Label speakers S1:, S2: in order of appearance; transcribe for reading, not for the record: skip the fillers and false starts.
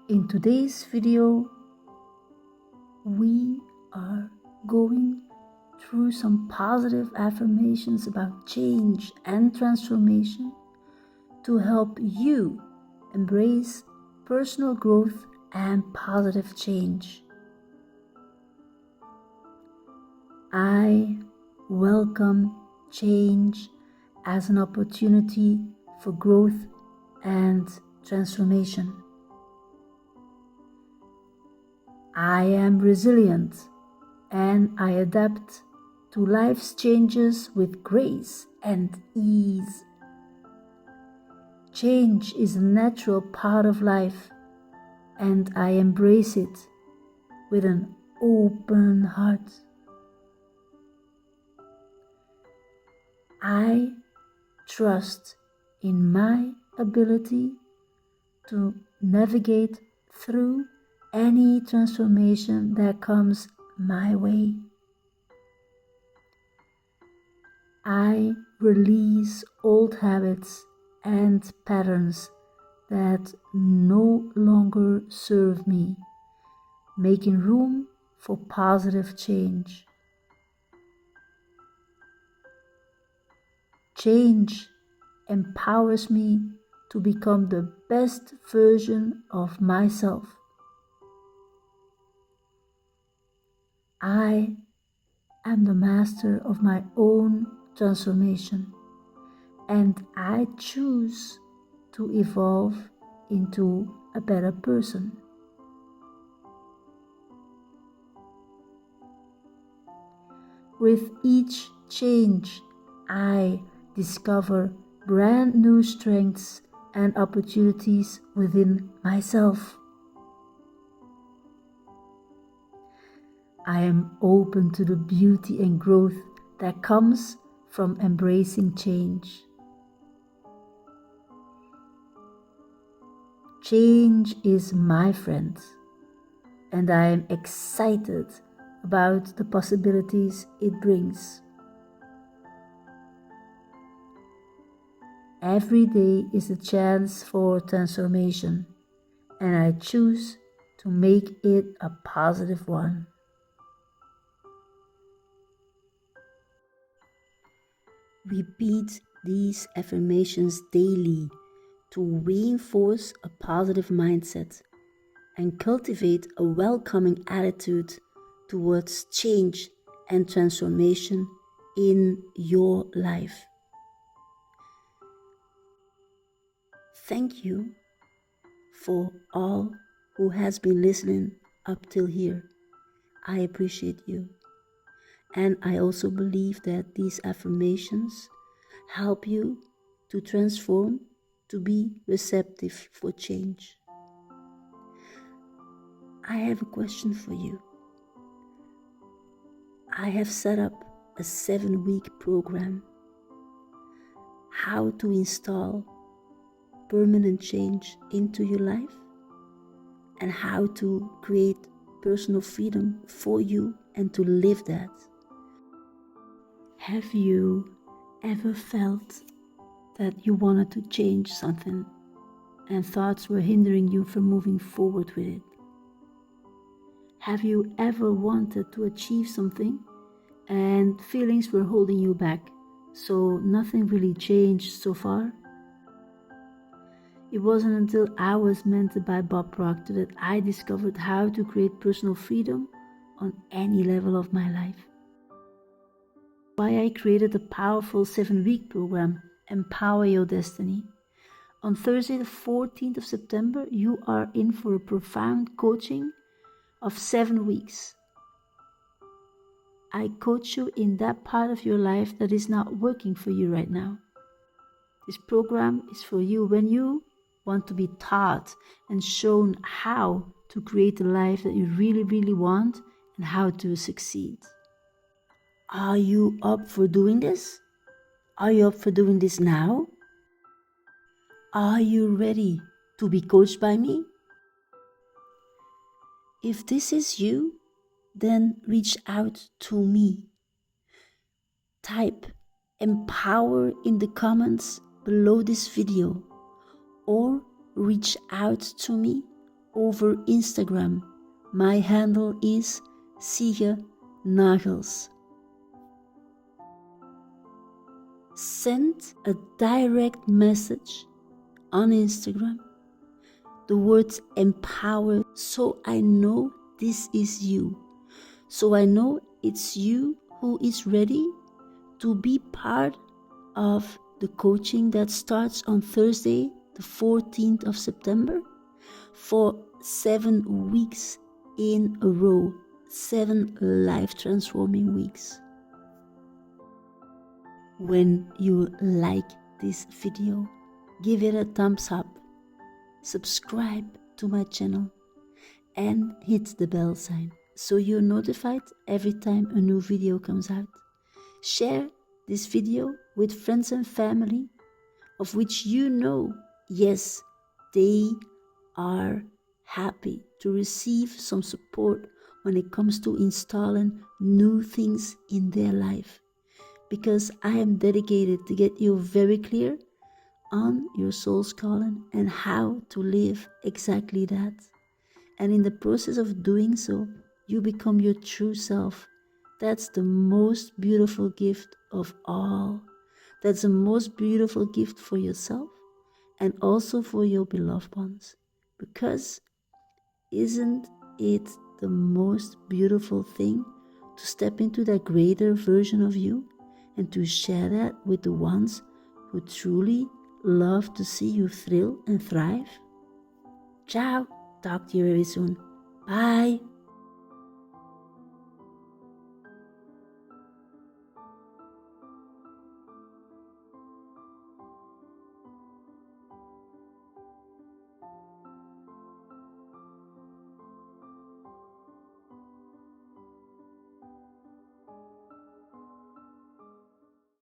S1: In today's video, we are going through some positive affirmations about change and transformation to help you embrace personal growth and positive change. I welcome change as an opportunity for growth and transformation. I am resilient and I adapt to life's changes with grace and ease. Change is a natural part of life and I embrace it with an open heart. I trust in my ability to navigate through any transformation that comes my way. I release old habits and patterns that no longer serve me, making room for positive change. Change empowers me to become the best version of myself. I am the master of my own transformation, and I choose to evolve into a better person. With each change, I discover brand new strengths and opportunities within myself. I am open to the beauty and growth that comes from embracing change. Change is my friend, and I am excited about the possibilities it brings. Every day is a chance for transformation, and I choose to make it a positive one. Repeat these affirmations daily to reinforce a positive mindset and cultivate a welcoming attitude towards change and transformation in your life. Thank you for all who has been listening up till here. I appreciate you. And I also believe that these affirmations help you to transform, to be receptive for change. I have a question for you. I have set up a 7-week program, how to install permanent change into your life and how to create personal freedom for you and to live that. Have you ever felt that you wanted to change something and thoughts were hindering you from moving forward with it? Have you ever wanted to achieve something and feelings were holding you back, so nothing really changed so far? It wasn't until I was mentored by Bob Proctor that I discovered how to create personal freedom on any level of my life. Why I created a powerful 7-week program, Empower Your Destiny. On Thursday the 14th of September, you are in for a profound coaching of 7 weeks. I coach you in that part of your life that is not working for you right now. This program is for you when you want to be taught and shown how to create the life that you really want and how to succeed. Are you up for doing this? Are you up for doing this now? Are you ready to be coached by me? If this is you, then reach out to me. Type empower in the comments below this video or reach out to me over Instagram. My handle is Siege Nagels. Send a direct message on Instagram, the words empower, so I know this is you. So I know it's you who is ready to be part of the coaching that starts on Thursday, the 14th of September, for 7 weeks in a row, 7 life-transforming weeks. When you like this video, give it a thumbs up, subscribe to my channel, and hit the bell sign so you're notified every time a new video comes out. Share this video with friends and family of which you know, yes, they are happy to receive some support when it comes to installing new things in their life. Because I am dedicated to get you very clear on your soul's calling and how to live exactly that. And in the process of doing so, you become your true self. That's the most beautiful gift of all. That's the most beautiful gift for yourself and also for your beloved ones. Because isn't it the most beautiful thing to step into that greater version of you and to share that with the ones who truly love to see you thrill and thrive? Ciao, talk to you very soon. Bye.